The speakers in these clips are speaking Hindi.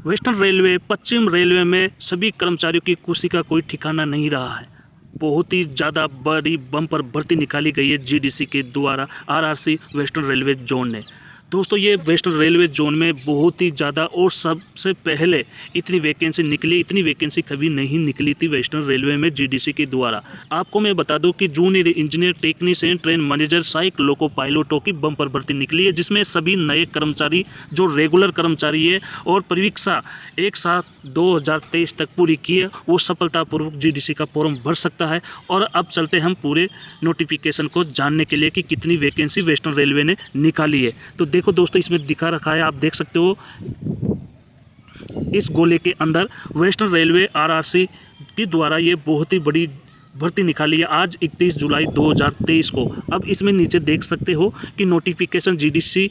वेस्टर्न रेलवे, पश्चिम रेलवे में सभी कर्मचारियों की खुशी का कोई ठिकाना नहीं रहा है। बहुत ही ज़्यादा बड़ी बम्पर भर्ती निकाली गई है जीडीसी के द्वारा आरआरसी वेस्टर्न रेलवे जोन ने। दोस्तों, ये वेस्टर्न रेलवे जोन में बहुत ही ज़्यादा और सबसे पहले इतनी वैकेंसी निकली, इतनी वैकेंसी कभी नहीं निकली थी वेस्टर्न रेलवे में जीडीसी के द्वारा। आपको मैं बता दूं कि junior engineer, technician, train manager, सहायक लोको पायलटों की बम्पर भर्ती निकली है, जिसमें सभी नए कर्मचारी जो रेगुलर कर्मचारी है और परीक्षा 1/7/2023 तक पूरी की है, वो सफलतापूर्वक जीडीसी का फॉर्म भर सकता है। और अब चलते हम पूरे नोटिफिकेशन को जानने के लिए कि कितनी वैकेंसी वेस्टर्न रेलवे ने निकाली है। तो देखो दोस्तों, इसमें दिखा रखा है, आप देख सकते हो इस गोले के अंदर वेस्टर्न रेलवे आरआरसी के द्वारा ये बहुत ही बड़ी भर्ती निकाली है आज 31 जुलाई 2023 को। अब इसमें नीचे देख सकते हो कि नोटिफिकेशन जीडीसी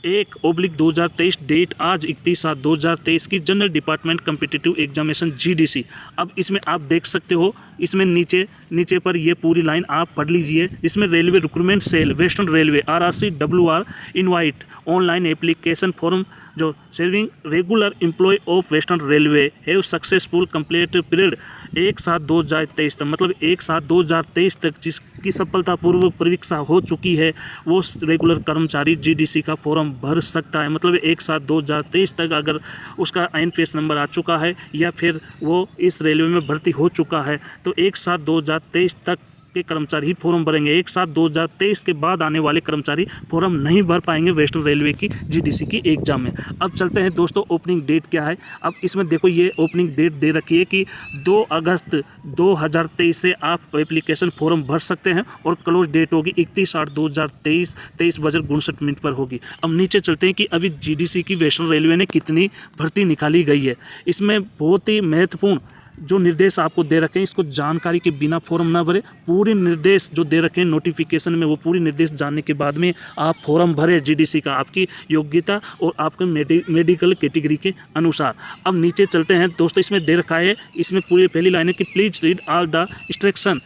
1/2023 डेट आज 31/7/2023 की general department competitive examination GDC. अब इसमें आप देख सकते हो, इसमें नीचे पर ये पूरी लाइन आप पढ़ लीजिए। इसमें railway recruitment cell western railway RRC WR invite online application form जो serving regular employ of western railway have successful complete period 1/7/2023 तक, मतलब 1/7/2023 तक जिसकी सफलतापूर्वक परीक्षा हो चुकी है वो रेगुलर कर्मचारी जीडीसी का फॉर्म भर सकता है। मतलब 1/7/2023 तक अगर उसका INPS नंबर आ चुका है या फिर वो इस रेलवे में भर्ती हो चुका है तो 1/7/2023 तक के कर्मचारी ही फॉर्म भरेंगे। 1/7/2023 के बाद आने वाले कर्मचारी फॉर्म नहीं भर पाएंगे वेस्टर्न रेलवे की जीडीसी की एग्जाम में। अब चलते हैं दोस्तों, ओपनिंग डेट क्या है। अब इसमें देखो, ये ओपनिंग डेट दे रखी है कि 2 अगस्त 2023 से आप एप्लीकेशन फॉर्म भर सकते हैं और क्लोज डेट होगी 31/8/2023 23:59 पर होगी। अब नीचे चलते हैं कि अभी जीडीसी की वेस्टर्न रेलवे ने कितनी भर्ती निकाली गई है। इसमें बहुत ही महत्वपूर्ण जो निर्देश आपको दे रखे हैं, इसको जानकारी के बिना फॉर्म ना भरे। पूरे निर्देश जो दे रखे हैं नोटिफिकेशन में, वो पूरी निर्देश जानने के बाद में आप फॉर्म भरे जीडीसी का, आपकी योग्यता और आपके मेडिकल कैटेगरी के अनुसार। अब नीचे चलते हैं दोस्तों, इसमें दे रखा है, इसमें पूरी पहली लाइन है कि please read all the instruction.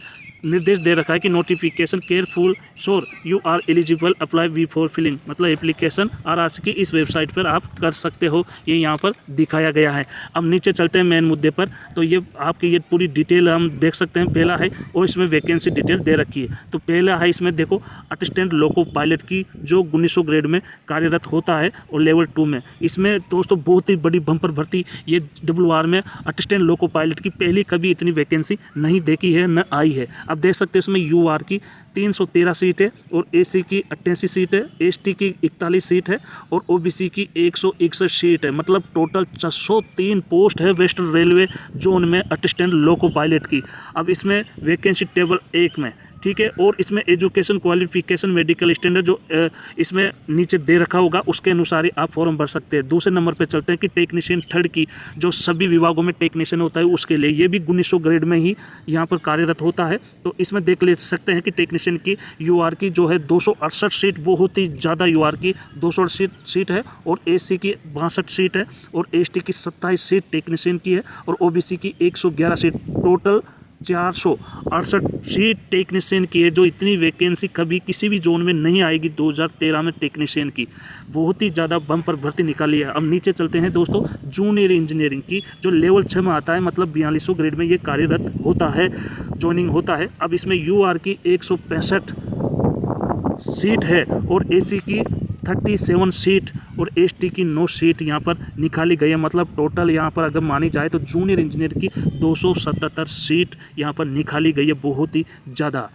निर्देश दे रखा है कि notification careful sure you are eligible apply before filling, मतलब एप्लीकेशन आरआरसी की इस वेबसाइट पर आप कर सकते हो, ये यहाँ पर दिखाया गया है। अब नीचे चलते हैं मेन मुद्दे पर। तो ये आपकी ये पूरी डिटेल हम देख सकते हैं, पहला है और इसमें वैकेंसी डिटेल दे रखी है। तो पहला है, इसमें देखो असिस्टेंट लोको पायलट की जो 1900 ग्रेड में कार्यरत होता है और लेवल 2 में। इसमें दोस्तों बहुत ही बड़ी बम्पर भर्ती ये WR में असिस्टेंट लोको पायलट की पहली कभी इतनी वैकेंसी नहीं देखी है, न आई है। अब देख सकते हैं इसमें UR की 313 सीट है और AC की 88 सीट है, ST की 41 सीट है और OBC की 161 सीट है। मतलब टोटल 603 पोस्ट है वेस्टर्न रेलवे जोन में असिस्टेंट लोको पायलट की। अब इसमें वैकेंसी टेबल 1 में, ठीक है, और इसमें एजुकेशन क्वालिफिकेशन मेडिकल स्टैंडर्ड जो इसमें नीचे दे रखा होगा उसके अनुसार ही आप फॉर्म भर सकते हैं। दूसरे नंबर पे चलते हैं कि टेक्नीशियन 3rd की जो सभी विभागों में टेक्नीशियन होता है उसके लिए ये भी 1900 ग्रेड में ही यहाँ पर कार्यरत होता है। तो इसमें देख ले सकते हैं कि टेक्नीशियन की UR की जो है 268 सीट, बहुत ही ज़्यादा UR की 268 सीट है और AC की 62 सीट है और ST की 27 सीट टेक्नीशियन की है और OBC की 111 सीट, टोटल 468 सीट टेक्नीशियन की है। जो इतनी वैकेंसी कभी किसी भी जोन में नहीं आएगी 2013 में टेक्नीशियन की। बहुत ही ज़्यादा बम्पर भर्ती निकाली है। अब नीचे चलते हैं दोस्तों, जूनियर इंजीनियरिंग की जो लेवल 6 में आता है, मतलब 4200 ग्रेड में ये कार्यरत होता है, ज्वाइनिंग होता है। अब इसमें UR की 165 सीट है और AC की 37 सीट और ST की 9 सीट यहाँ पर निकाली गई है। मतलब टोटल यहाँ पर अगर मानी जाए तो जूनियर इंजीनियर की 277 सीट यहाँ पर निकाली गई है, बहुत ही ज़्यादा।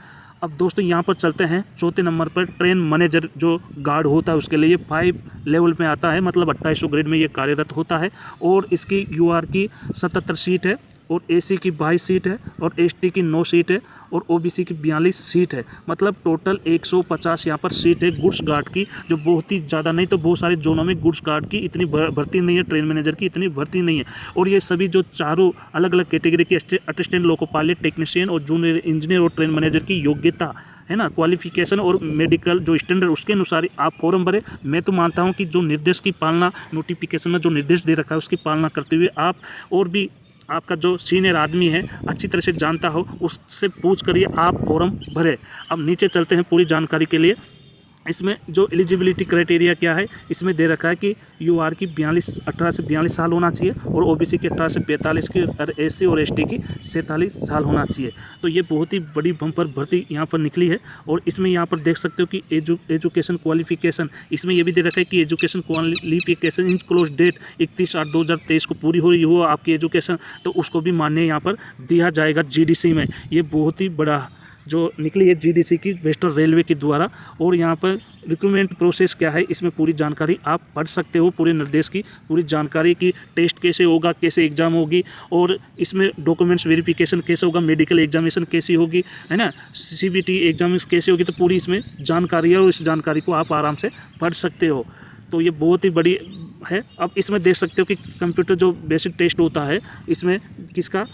अब दोस्तों यहाँ पर चलते हैं चौथे नंबर पर, ट्रेन मैनेजर जो गार्ड होता है उसके लिए 5 लेवल में आता है, मतलब 2800 ग्रेड में ये कार्यरत होता है और इसकी UR की 77 सीट है और AC की 22 सीट है और ST की 9 सीट है और OBC की 42 सीट है। मतलब टोटल 150 यहाँ पर सीट है गुड्स गार्ड की, जो बहुत ही ज़्यादा, नहीं तो बहुत सारे जोनों में गुड्स गार्ड की इतनी भर्ती नहीं है, ट्रेन मैनेजर की इतनी भर्ती नहीं है। और ये सभी जो चारों अलग अलग कैटेगरी के असिस्टेंट लोको पायलट, टेक्नीशियन और जूनियर इंजीनियर और ट्रेन मैनेजर की योग्यता है ना, क्वालिफिकेशन और मेडिकल जो स्टैंडर्ड उसके अनुसार आप फॉर्म भरें। मैं तो मानता हूँ कि जो निर्देश की पालना नोटिफिकेशन में जो निर्देश दे रखा है उसकी पालना करते हुए आप, और भी आपका जो सीनियर आदमी है अच्छी तरह से जानता हो, उससे पूछ करिए आप फॉर्म भरें। अब नीचे चलते हैं पूरी जानकारी के लिए। इसमें जो एलिजिबिलिटी क्राइटेरिया क्या है, इसमें दे रखा है कि यूआर की 18 से 42 साल होना चाहिए और ओबीसी की 18 से 45 की, और एससी और एसटी की 47 साल होना चाहिए। तो ये बहुत ही बड़ी बम्पर भर्ती यहाँ पर निकली है। और इसमें यहाँ पर देख सकते हो कि एजुकेशन क्वालिफिकेशन, इसमें ये भी दे रखा है कि education qualification in close date 31/8/2023 को पूरी हुई हो आपकी एजुकेशन, तो उसको भी मान्य यहाँ पर दिया जाएगा जीडीसी में। ये बहुत ही बड़ा जो निकली है जीडीसी की वेस्टर्न रेलवे के द्वारा। और यहाँ पर रिक्रूटमेंट प्रोसेस क्या है, इसमें पूरी जानकारी आप पढ़ सकते हो, पूरे निर्देश की पूरी जानकारी की, टेस्ट कैसे होगा, कैसे एग्ज़ाम होगी, और इसमें डॉक्यूमेंट्स वेरिफिकेशन कैसे होगा, मेडिकल एग्जामिनेशन कैसी होगी, है ना, सीबीटी एग्जाम कैसे होगी, तो पूरी इसमें जानकारी है और इस जानकारी को आप आराम से पढ़ सकते हो। तो ये बहुत ही बड़ी है। अब इसमें देख सकते हो कि कंप्यूटर जो बेसिक टेस्ट होता है, इसमें किसका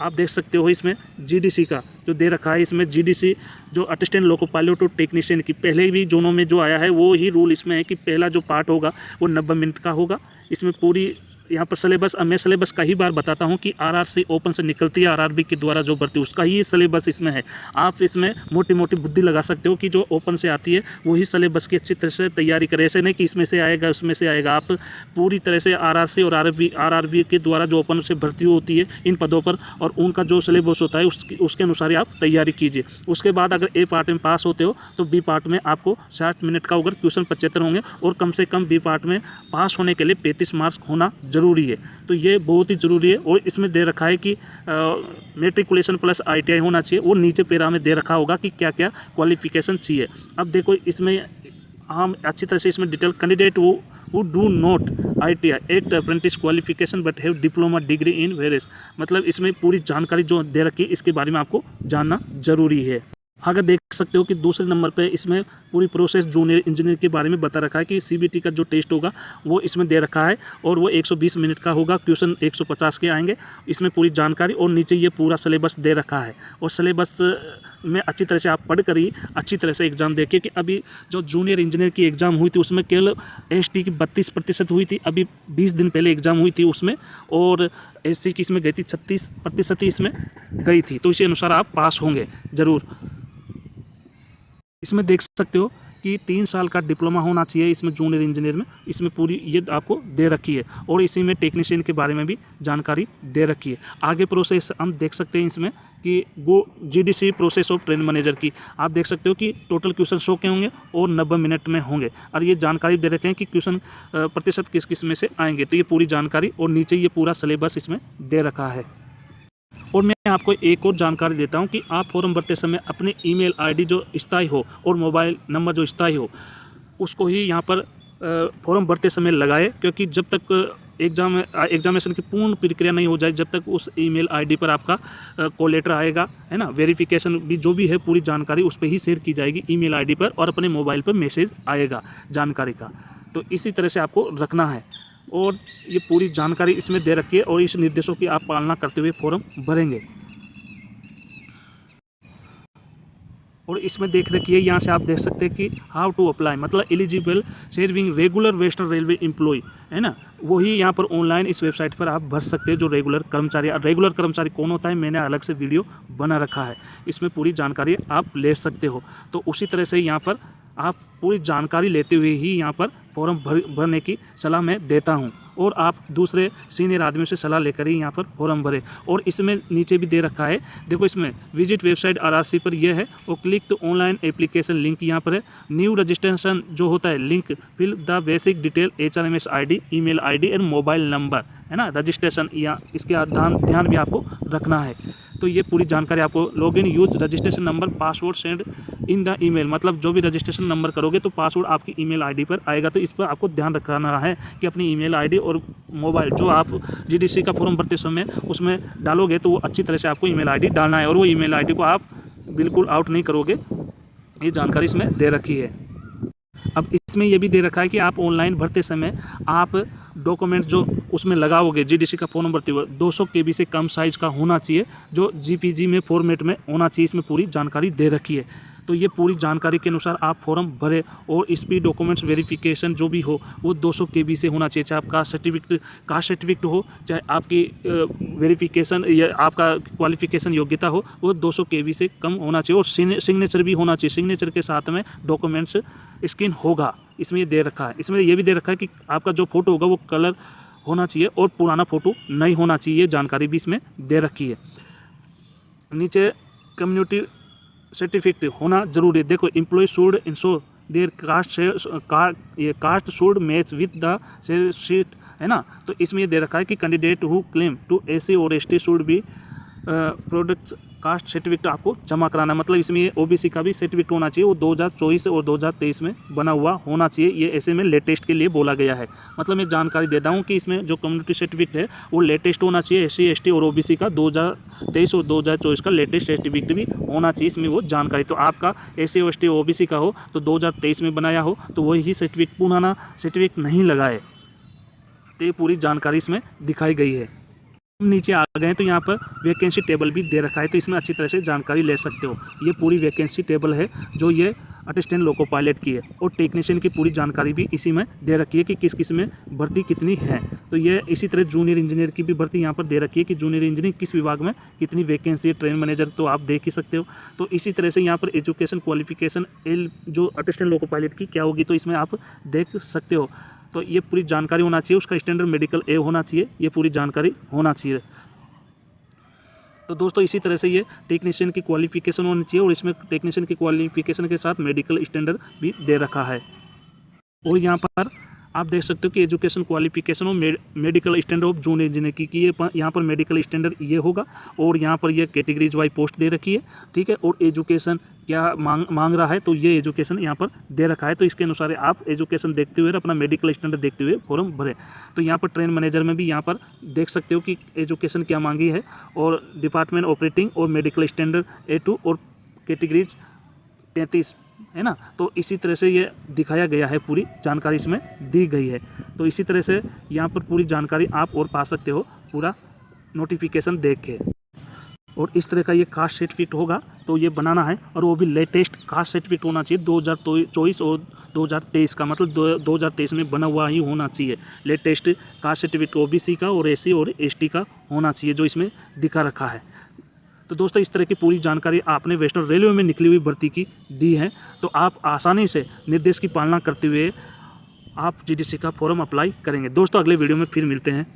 आप देख सकते हो, इसमें जीडीसी का जो दे रखा है, इसमें जीडीसी जो असिस्टेंट लोको पायलट और टेक्नीशियन की पहले भी जोनों में जो आया है वो ही रूल इसमें है कि पहला जो पार्ट होगा वो 90 मिनट का होगा। इसमें पूरी यहाँ पर सिलेबस, अब मैं सिलेबस कई बार बताता हूँ कि आरआरसी ओपन से निकलती है, आरआरबी के द्वारा जो भर्ती उसका ही सिलेबस इसमें है। आप इसमें मोटी मोटी बुद्धि लगा सकते हो कि जो ओपन से आती है वही सिलेबस की अच्छी तरह से तैयारी करें, ऐसे नहीं कि इसमें से आएगा उसमें से आएगा। आप पूरी तरह से आरआरसी और आरआरबी के द्वारा जो ओपन से भर्ती होती है इन पदों पर, और उनका जो सिलेबस होता है उसके अनुसार ही आप तैयारी कीजिए। उसके बाद अगर ए पार्ट में पास होते हो तो बी पार्ट में आपको 60 मिनट का होगा, क्वेश्चन 75 होंगे, और कम से कम बी पार्ट में पास होने के लिए 35 मार्क्स होना जरूरी है। तो ये बहुत ही ज़रूरी है। और इसमें दे रखा है कि मेट्रिकुलेशन प्लस आईटीआई होना चाहिए, और नीचे पैरा में दे रखा होगा कि क्या क्या क्वालिफिकेशन चाहिए। अब देखो इसमें हम अच्छी तरह से इसमें detail, candidate who do not ITI act apprentice qualification but have diploma degree in various, मतलब इसमें पूरी जानकारी जो दे रखी है इसके बारे में आपको जानना जरूरी है। अगर देख सकते हो कि दूसरे नंबर पे इसमें पूरी प्रोसेस जूनियर इंजीनियर के बारे में बता रखा है कि सीबीटी का जो टेस्ट होगा वो इसमें दे रखा है, और वो 120 मिनट का होगा, क्वेश्चन 150 के आएंगे। इसमें पूरी जानकारी, और नीचे ये पूरा सिलेबस दे रखा है। और सिलेबस में अच्छी तरह से आप पढ़ कर ही अच्छी तरह से एग्ज़ाम देखिए कि अभी जो जूनियर इंजीनियर की एग्ज़ाम हुई थी उसमें केवल एसटी की 32% हुई थी, अभी 20 दिन पहले एग्ज़ाम हुई थी उसमें, और एससी की इसमें गई थी 36% इसमें गई थी। तो इसी अनुसार आप पास होंगे ज़रूर। इसमें देख सकते हो कि 3 साल का डिप्लोमा होना चाहिए इसमें जूनियर इंजीनियर में, इसमें पूरी ये आपको दे रखी है। और इसी में टेक्नीशियन के बारे में भी जानकारी दे रखी है। आगे प्रोसेस हम देख सकते हैं इसमें कि वो GDC process of train manager की आप देख सकते हो कि टोटल क्वेश्चन 100 के होंगे और 90 मिनट में होंगे, और ये जानकारी दे रखे हैं कि क्वेश्चन प्रतिशत किस किस में से आएंगे। तो ये पूरी जानकारी, और नीचे ये पूरा सिलेबस इसमें दे रखा है। और मैं आपको एक और जानकारी देता हूं कि आप फॉर्म भरते समय अपने ईमेल आईडी जो स्थायी हो और मोबाइल नंबर जो स्थायी हो उसको ही यहां पर फॉर्म भरते समय लगाए, क्योंकि जब तक एग्जामिनेशन की पूर्ण प्रक्रिया नहीं हो जाए, जब तक उस ईमेल आईडी पर आपका कॉल लेटर आएगा, है ना, वेरिफिकेशन भी जो भी है पूरी जानकारी उस पर ही शेयर की जाएगी ईमेल आईडी पर, और अपने मोबाइल पर मैसेज आएगा जानकारी का। तो इसी तरह से आपको रखना है, और ये पूरी जानकारी इसमें दे रखी है, और इस निर्देशों की आप पालना करते हुए फॉर्म भरेंगे। और इसमें देख रखिए, यहाँ से आप देख सकते हैं कि हाउ टू अप्लाई, मतलब eligible serving regular western railway employ, है ना, वही यहाँ पर ऑनलाइन इस वेबसाइट पर आप भर सकते हैं जो रेगुलर कर्मचारी। रेगुलर कर्मचारी कौन होता है मैंने अलग से वीडियो बना रखा है, इसमें पूरी जानकारी आप ले सकते हो। तो उसी तरह से यहाँ पर आप पूरी जानकारी लेते हुए ही यहाँ पर फॉर्म भरने की सलाह मैं देता हूँ, और आप दूसरे सीनियर आदमियों से सलाह लेकर ही यहाँ पर फॉर्म भरें। और इसमें नीचे भी दे रखा है, देखो इसमें विजिट वेबसाइट आरआरसी पर यह है, और क्लिक तो ऑनलाइन एप्लीकेशन लिंक यहाँ पर है। न्यू रजिस्ट्रेशन जो होता है link, fill the basic detail HRMS ID, email ID and mobile number, है ना, रजिस्ट्रेशन, या इसके ध्यान भी आपको रखना है। तो ये पूरी जानकारी आपको login use registration number password send in the email, मतलब जो भी रजिस्ट्रेशन नंबर करोगे तो पासवर्ड आपकी ईमेल आईडी पर आएगा। तो इस पर आपको ध्यान रखना है कि अपनी ईमेल आईडी और मोबाइल जो आप जीडीसी का फॉर्म भरते समय उसमें डालोगे तो वो अच्छी तरह से आपको ईमेल आईडी डालना है, और वो ईमेल आईडी को आप बिल्कुल आउट नहीं करोगे। ये जानकारी इसमें दे रखी है। अब इसमें यह भी दे रखा है कि आप ऑनलाइन भरते समय आप डॉक्यूमेंट जो उसमें लगाओगे जीडीसी का फॉर्म भरते हुए 200 KB से कम साइज़ का होना चाहिए, जो जीपीजी में फॉर्मेट में होना चाहिए। इसमें पूरी जानकारी दे रखी है। तो ये पूरी जानकारी के अनुसार आप फॉर्म भरें और इस पर डॉक्यूमेंट्स वेरिफिकेशन जो भी हो वो 200 KB से होना चाहिए। चाहे आप कास्ट सर्टिफिकेट हो, चाहे आपकी वेरिफिकेशन या आपका क्वालिफिकेशन योग्यता हो, वो 200 KB से कम होना चाहिए। और सिग्नेचर भी होना चाहिए। सिग्नेचर के साथ में डॉक्यूमेंट्स स्कैन होगा, इसमें ये दे रखा है। इसमें ये भी दे रखा है कि आपका जो फोटो होगा वो कलर होना चाहिए और पुराना फ़ोटो नहीं होना चाहिए। ये जानकारी भी इसमें दे रखी है। नीचे कम्युनिटी सर्टिफिकेट होना जरूरी है। देखो, employ should ensure their caste should match with the sheet, है ना। तो इसमें ये दे रखा है कि candidate who claim to SC और ST should be products caste certificate आपको जमा कराना है। मतलब इसमें OBC का भी सर्टिफिकेट होना चाहिए, वो 2024 और 2023 में बना हुआ होना चाहिए। ये ऐसे में लेटेस्ट के लिए बोला गया है। मतलब मैं जानकारी देता हूँ कि इसमें जो कम्युनिटी सर्टिफिकेट है वो लेटेस्ट होना चाहिए। SC ST और OBC का 2023 और 2024 का लेटेस्ट सर्टिफिकेट भी होना चाहिए इसमें वो जानकारी। तो आपका SC ST OBC का हो तो 2023 में बनाया हो तो वही सर्टिफिकेट, पुराना सर्टिफिकेट नहीं लगाए। तो ये पूरी जानकारी इसमें दिखाई गई है। नीचे आ गए तो यहाँ पर वैकेंसी टेबल भी दे रखा है, तो इसमें अच्छी तरह से जानकारी ले सकते हो। ये पूरी वैकेंसी टेबल है जो ये असिस्टेंट लोको पायलट की है, और टेक्नीशियन की पूरी जानकारी भी इसी में दे रखी है कि किस किस में भर्ती कितनी है। तो ये इसी तरह जूनियर इंजीनियर की भी भर्ती यहाँ पर दे रखी है कि जूनियर इंजीनियर किस विभाग में कितनी वैकेंसी है। ट्रेन मैनेजर तो आप देख ही सकते हो। तो इसी तरह से यहाँ पर एजुकेशन क्वालिफिकेशन जो असिस्टेंट लोको पायलट की क्या होगी तो इसमें आप देख सकते हो। तो ये पूरी जानकारी होना चाहिए। उसका स्टैंडर्ड मेडिकल ए होना चाहिए, ये पूरी जानकारी होना चाहिए। तो दोस्तों इसी तरह से ये टेक्नीशियन की क्वालिफिकेशन होनी चाहिए, और इसमें टेक्नीशियन की क्वालिफिकेशन के साथ मेडिकल स्टैंडर्ड भी दे रखा है। और यहाँ पर आप देख सकते हो कि एजुकेशन क्वालिफिकेशन और medical standard of junior engineer की ये यहाँ पर मेडिकल स्टैंडर्ड ये होगा, और यहाँ पर ये कैटेगरीज वाइज पोस्ट दे रखी है, ठीक है। और एजुकेशन क्या मांग रहा है तो ये एजुकेशन यहाँ पर दे रखा है। तो इसके अनुसार आप एजुकेशन देखते हुए अपना मेडिकल स्टैंडर्ड देखते हुए फॉर्म भरें। तो यहाँ पर ट्रेन मैनेजर में भी यहाँ पर देख सकते हो कि एजुकेशन क्या मांगी है, और डिपार्टमेंट ऑपरेटिंग और मेडिकल स्टैंडर्ड A2 और कैटेगरीज 33, है ना। तो इसी तरह से ये दिखाया गया है, पूरी जानकारी इसमें दी गई है। तो इसी तरह से यहाँ पर पूरी जानकारी आप और पा सकते हो पूरा नोटिफिकेशन देख के। और इस तरह का ये कास्ट सर्टिफिकेट होगा तो ये बनाना है, और वो भी लेटेस्ट कास्ट सर्टिफिकेट होना चाहिए 2024 और 2023 का। मतलब 2023 में बना हुआ ही होना चाहिए। लेटेस्ट कास्ट सर्टिफिकेट OBC का और SC और ST का होना चाहिए जो इसमें दिखा रखा है। तो दोस्तों इस तरह की पूरी जानकारी आपने वेस्टर्न रेलवे में निकली हुई भर्ती की दी है। तो आप आसानी से निर्देश की पालना करते हुए आप GDC का फॉर्म अप्लाई करेंगे। दोस्तों अगले वीडियो में फिर मिलते हैं।